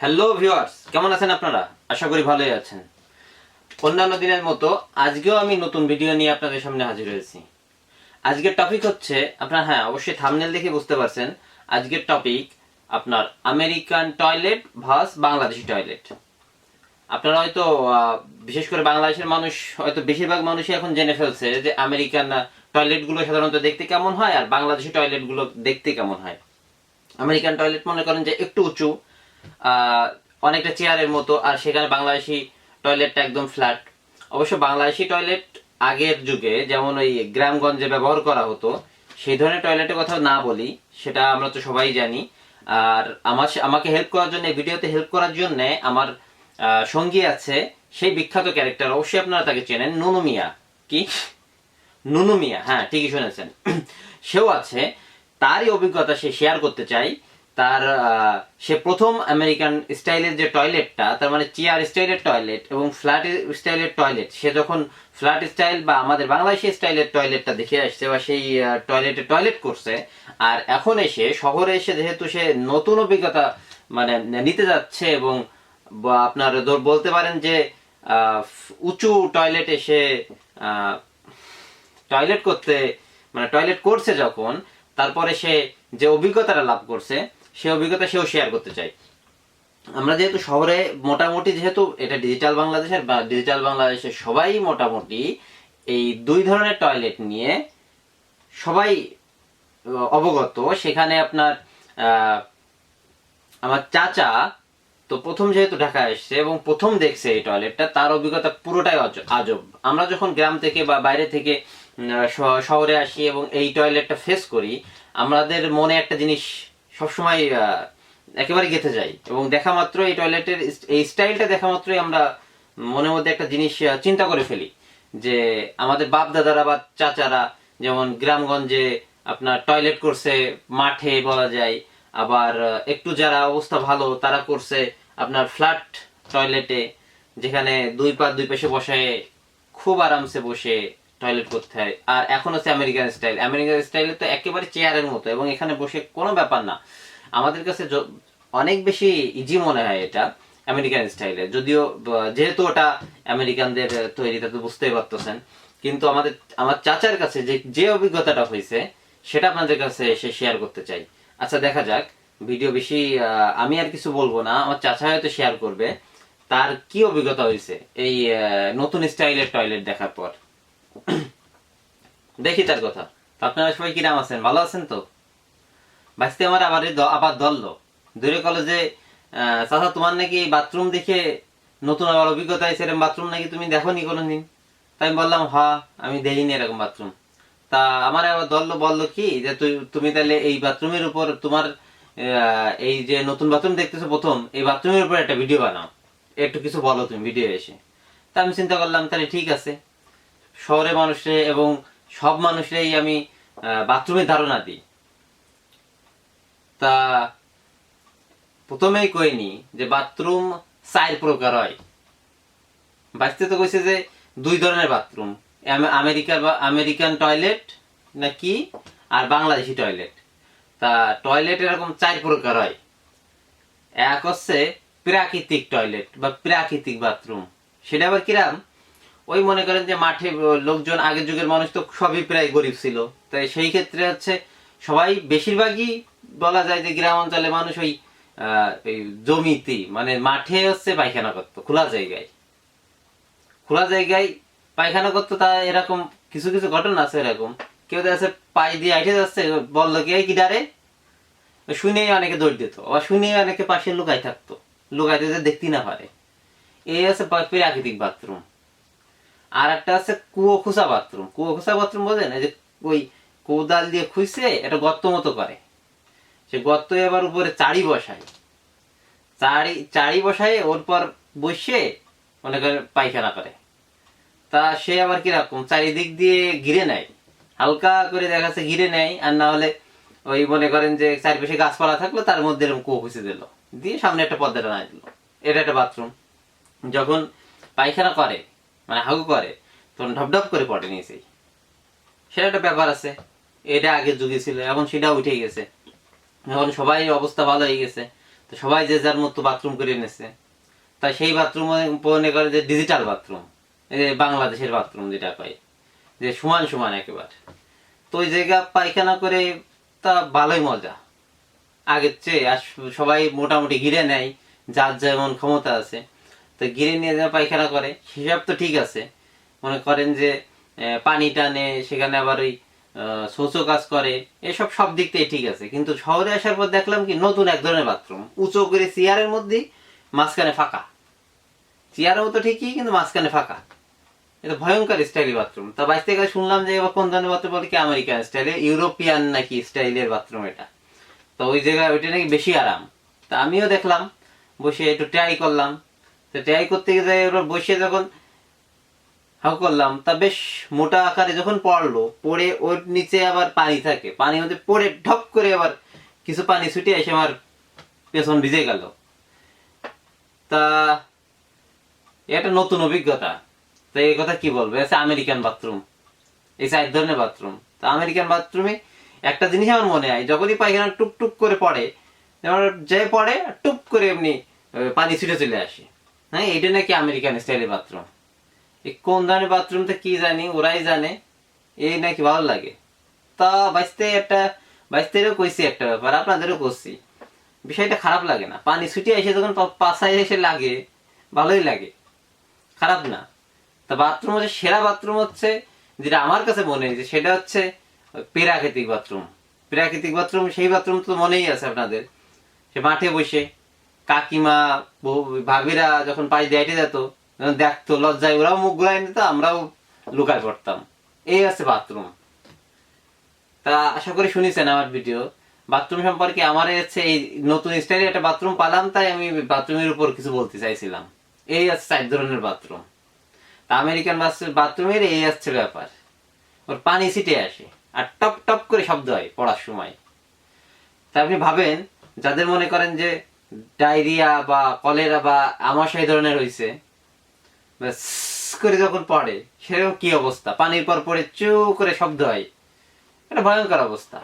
Hello viewers, কেমন আছেন আপনারা? আশা করি ভালোই আছেন। অন্যান্য দিনের মতো আজকেও আমি নতুন ভিডিও নিয়ে আপনাদের সামনে হাজির হয়েছি। আজকের টপিক হচ্ছে অবশ্যই থাম্বনেল দেখে বুঝতে পারছেন। আজকের টপিক আপনার American toilet verse Bangladeshi toilet. আপনারা হয়তো বিশেষ করে বাংলাদেশের মানুষ হয়তো বেশিরভাগ মানুষই এখন জেনে ফেলছে যে আমেরিকান টয়লেটগুলো সাধারণত দেখতে কেমন হয় আর বাংলাদেশি টয়লেটগুলো দেখতে কেমন হয়। আমেরিকান টয়লেট মনে করেন যে একটু উঁচু, অনেকটা চেয়ারের মতো, আর সেখানে বাংলাদেশি টয়লেটটা একদম ফ্ল্যাট। অবশ্য বাংলাদেশি টয়লেট আগের যুগে যেমন ওই গ্রামগঞ্জে ব্যবহার করা হতো সেই ধরনের টয়লেটের কথা না বলি, সেটা আমরা তো সবাই জানি। আর আমাকে হেল্প করার জন্য, ভিডিওতে হেল্প করার জন্য আমার সঙ্গী আছে, সেই বিখ্যাত ক্যারেক্টার, অবশ্যই আপনারা তাকে চেনেন, নুনু মিয়া। কি নুনু মিয়া? হ্যাঁ, ঠিকই শুনেছেন। সেও আছে। তারই অভিজ্ঞতা সে শেয়ার করতে চাই। তার সে প্রথম আমেরিকান স্টাইলের যে টয়লেটটা, তার মানে চেয়ার স্টাইলের টয়লেট এবং ফ্ল্যাট স্টাইলের টয়লেট, সে যখন ফ্ল্যাট স্টাইল বা আমাদের বাংলাদেশি স্টাইলের টয়লেটটা দেখে আসছে বা সেই টয়লেটে টয়লেট করছে, আর এখন এসে শহরে এসে যেহেতু সে নতুন অভিজ্ঞতা মানে নিতে যাচ্ছে এবং আপনার বলতে পারেন যে উঁচু টয়লেট এসে টয়লেট করতে মানে টয়লেট করছে যখন, তারপরে সে যে অভিজ্ঞতাটা লাভ করছে সেই অভিজ্ঞতা সেও শেয়ার করতে চাই। আমরা যেহেতু শহরে মোটামুটি, যেহেতু এটা ডিজিটাল বাংলাদেশের বা ডিজিটাল বাংলাদেশের সবাই মোটামুটি এই দুই ধরনের টয়লেট নিয়ে সবাই অবগত। সেখানে আপনার আমার চাচা তো প্রথম যেহেতু ঢাকায় এসছে এবং প্রথম দেখছে এই টয়লেটটা, তার অভিজ্ঞতা পুরোটাই আজব। আমরা যখন গ্রাম থেকে বা বাইরে থেকে শহরে আসি এবং এই টয়লেটটা ফেস করি, আমাদের মনে একটা জিনিস সবসময় একেবারে গেঁথে যায় এবং দেখা মাত্র এই টয়লেটের এই স্টাইলটা দেখা মাত্রই আমরা মনের মধ্যে একটা জিনিস চিন্তা করে ফেলি যে আমাদের বাপ দাদারা বা চাচারা যেমন গ্রামগঞ্জে আপনার টয়লেট করছে মাঠে বলা যায়, আবার একটু যারা অবস্থা ভালো তারা করছে আপনার ফ্ল্যাট টয়লেটে, যেখানে দুই পাশে বসায় খুব আরামসে বসে টয়লেট করতে হয়। আর এখন হচ্ছে আমেরিকান স্টাইল। আমেরিকান স্টাইলে তো একেবারে চেয়ারের মতো এবং এখানে বসে কোনো ব্যাপার না। আমাদের কাছে অনেক বেশি ইজি মনে হয় এটা আমেরিকান স্টাইলে, যদিও যেহেতু ওটা আমেরিকানদের তৈরি, তা তো বুঝতেই পারতেছেন। কিন্তু আমার চাচার কাছে যে অভিজ্ঞতাটা হয়েছে সেটা আপনাদের কাছে এসে শেয়ার করতে চাই। আচ্ছা, দেখা যাক। ভিডিও বেশি আমি আর কিছু বলবো না, আমার চাচা হয়তো শেয়ার করবে তার কি অভিজ্ঞতা হয়েছে এই নতুন স্টাইলের টয়লেট দেখার পর। দেখি তার কথা। আপনারা সবাই কিরাম আছেন? ভালো আছেন তো? বাঁচতে আমার আবার ধরলো দূরে কলেজে, চাচা তোমার নাকি বাথরুম দেখে নতুন আবার অভিজ্ঞতা হয়েছে, এরকম বাথরুম নাকি তুমি দেখোনি কোনোদিন? তাই আমি বললাম হ্যাঁ, আমি দেখিনি এরকম বাথরুম। তা আমার আবার বললো কি যে তুমি তাহলে এই বাথরুমের উপর তোমার এই যে নতুন বাথরুম দেখতেছো প্রথম, এই বাথরুমের উপর একটা ভিডিও বানাও, একটু কিছু বলো তুমি ভিডিও এসে। তা আমি চিন্তা করলাম তাহলে ঠিক আছে, শহরে মানুষে এবং সব মানুষেরই আমি বাথরুমের ধারণা দিই। তা প্রথমেই কইনি যে বাথরুম 4 প্রকার হয়। বাঁচতে তো কইছে যে 2 ধরনের বাথরুম, আমেরিকান টয়লেট নাকি আর বাংলাদেশি টয়লেট। তা টয়লেট এরকম 4 প্রকার হয়। এক হচ্ছে প্রাকৃতিক টয়লেট বা প্রাকৃতিক বাথরুম। সেটা আবার কিরাম? ওই মনে করেন যে মাঠে লোকজন, আগের যুগের মানুষ তো সবই প্রায় গরিব ছিল, তাই সেই ক্ষেত্রে হচ্ছে সবাই বেশিরভাগই বলা যায় যে গ্রাম অঞ্চলে মানুষ ওই জমিতে মানে মাঠে হচ্ছে পায়খানা করতো, খোলা জায়গায় পায়খানা করতো। তা এরকম কিছু কিছু ঘটনা আছে এরকম, কেউ আছে পাই দিয়ে আইটে যাচ্ছে, বললো কি কি ডারে, শুনেই অনেকে দৌড় দিত, আবার শুনেই অনেকে পাশে লুকাই থাকতো, লুকাইতে যে দেখতে না পারে। এই আছে প্রাকৃতিক বাথরুম। আর একটা আছে কুয়ো খোঁচা বাথরুম। কুয়ো খোঁচা বাথরুম বোঝেন? এই যে ওই কোদাল দিয়ে খুঁজছে একটা গর্ত মতো করে, সে গর্ত এবার উপরে চারি বসায় ওর পর বসে মনে করে পায়খানা করে। তা সে আবার কিরকম চারিদিক দিয়ে ঘিরে নেয়, হালকা করে দেখাচ্ছে ঘিরে নেয়, আর না হলে ওই মনে করেন যে চারিপাশে গাছপালা থাকলো তার মধ্যে এরকম কুয়ো খুঁজে দিল, দিয়ে সামনে একটা পর্দা টানাই দিল। এটা একটা বাথরুম। যখন পায়খানা করে মানে হাগু করে তখন ঢপঢপ করে পড়ে নিয়েছে, সেটা একটা ব্যাপার আছে। এটা আগের যুগে ছিল, এখন সেটা উঠে গেছে, এখন সবাই অবস্থা ভালো হয়ে গেছে। তো সবাই যে যার মতো বাথরুম করে এনেছে, তাই সেই বাথরুম মনে করে যে ডিজিটাল বাথরুম, এই যে বাংলাদেশের বাথরুম যেটা কয় যে সমান সমান একেবারে। তো ওই জায়গা পায়খানা করে তা ভালোই মজা আগের চেয়ে। আর সবাই মোটামুটি ঘিরে নেয়, যার যেমন ক্ষমতা আছে, তো ঘিরে নিয়ে যা পায়খানা করে সেসব তো ঠিক আছে। মনে করেন যে পানি টানে, সেখানে আবার ওই শৌচ কাজ করে, এসব সব দিক থেকে ঠিক আছে। কিন্তু শহরে আসার পর দেখলাম কি নতুন এক ধরনের বাথরুম, উঁচু করে চেয়ারের মধ্যেই মাঝখানে ফাঁকা, চেয়ারও তো ঠিকই কিন্তু মাঝখানে ফাঁকা। এটা ভয়ঙ্কর স্টাইলি বাথরুম। তা বাইশ থেকে শুনলাম যে এবার কোন ধরনের বাথরুম বলে কি আমেরিকান স্টাইলে, ইউরোপিয়ান নাকি স্টাইলের বাথরুম এটা। তো ওই জায়গায় ওইটা নাকি বেশি আরাম। তা আমিও দেখলাম, বসে একটু ট্রাই করলাম। তো ট্রাই করতে গিয়ে ওরা বসে যখন হাউ করলাম, তা বেশ মোটা আকারে যখন পড়লো, পড়ে ওর নিচে আবার পানি থাকে, পানির মধ্যে পড়ে ঢপ করে আবার কিছু পানি ছুটে এসে আমার পেছন ভিজে গেল। তা এটা নতুন অভিজ্ঞতা। তো এই কথা কি বলবো, এটা আমেরিকান বাথরুম, এই 4 ধরনের বাথরুম। তো আমেরিকান বাথরুমে একটা জিনিস আমার মনে হয়, যখনই পায়খানা টুক টুক করে পড়ে, যে পড়ে টুপ করে এমনি পানি ছুটে চলে আসে। হ্যাঁ, এটা নাকি আমেরিকান স্টাইলের বাথরুম। এই কোন ধরনের বাথরুমটা কি জানি, ওরাই জানে, এই নাকি ভালো লাগে। তা বাইশতেরও কইছি একটা ব্যাপার, আপনাদেরও করছি, বিষয়টা খারাপ লাগে না। পানি ছুটে এসে যখন পাশায় এসে লাগে, ভালোই লাগে, খারাপ না। তা বাথরুম হচ্ছে সেরা বাথরুম হচ্ছে যেটা আমার কাছে মনে হয়েছে, সেটা হচ্ছে প্রাকৃতিক বাথরুম। প্রাকৃতিক বাথরুম সেই বাথরুম তো মনেই আছে আপনাদের, সে মাঠে বসে কাকিমা ভাবিরা যখন পাশ দিয়ে হেঁটে যেত, যখন দেখতো লজ্জায় ওরাও মুখ ঘুরাই নিত, আমরাও লুকায় পড়তাম। এই আছে বাথরুম। তা আশা করি শুনেছেন আমার ভিডিও বাথরুম সম্পর্কে। আমার হচ্ছে এই নতুন স্টাইলে একটা বাথরুম পালাম, তাই আমি বাথরুমের উপর কিছু বলতে চাইছিলাম। এই আছে 4 ধরনের বাথরুম। আমেরিকান বাথরুমের এই আসছে ব্যাপার, ওর পানি ছিটে আসে আর টপ টপ করে শব্দ হয় পড়ার সময়। তা আপনি ভাবেন, যাদের মনে করেন যে ডায়রিয়া বা কলেরা বা আমাশয় ধরনের হয়েছে, করে যখন পড়ে সেরকম কি অবস্থা, পানির পর পরে চু করে শব্দ হয়, এটা ভয়ঙ্কর অবস্থা।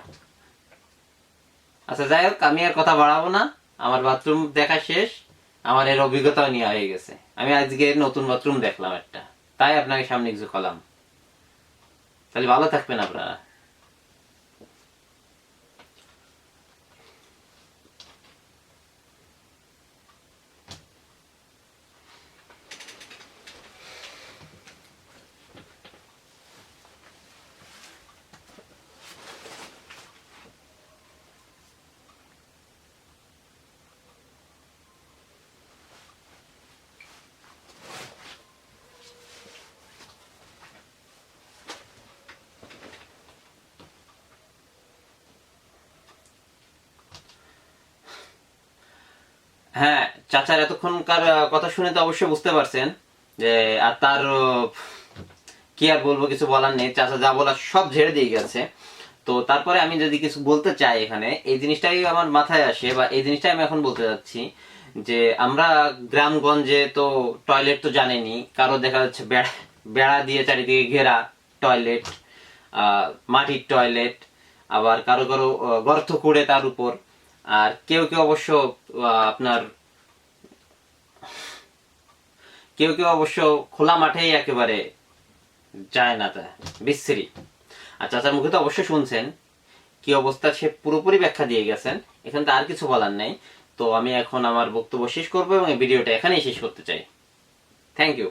আচ্ছা যাই হোক, আমি আর কথা বাড়াবো না, আমার বাথরুম দেখা শেষ, আমার এর অভিজ্ঞতাও নেওয়া হয়ে গেছে। আমি আজকে নতুন বাথরুম দেখলাম একটা, তাই আপনাকে সামনে কিছু কলাম। তাহলে ভালো থাকবেন আপনারা। হ্যাঁ, চাচার এতক্ষণকার কথা শুনে তো অবশ্যই বুঝতে পারছেন যে, আর তার কি আর বলবো, কিছু বলার নেই। চাচা যা বলার সব ঝেড়ে দিয়ে গেছে। তো তারপরে আমি যদি কিছু বলতে চাই, এখানে এই জিনিসটাই আমার মাথায় আসে, বা এই জিনিসটাই আমি এখন বলতে যাচ্ছি যে আমরা গ্রামগঞ্জে তো টয়লেট তো জানেনি, কারো দেখা যাচ্ছে বেড়া বেড়া দিয়ে চারিদিকে ঘেরা টয়লেট, মাটির টয়লেট, আবার কারো কারো গর্ত করে তার উপর, আর কেউ কেউ অবশ্য আপনার কেউ কেউ অবশ্য খোলা মাঠেই একেবারে যায় না, তা বিশ্রী। আর চাচার মুখে তো অবশ্যই শুনছেন কি অবস্থা, সে পুরোপুরি ব্যাখ্যা দিয়ে গেছেন, এখানে তো আর কিছু বলার নেই। তো আমি এখন আমার বক্তব্য শেষ করবো এবং এই ভিডিওটা এখানেই শেষ করতে চাই। Thank you.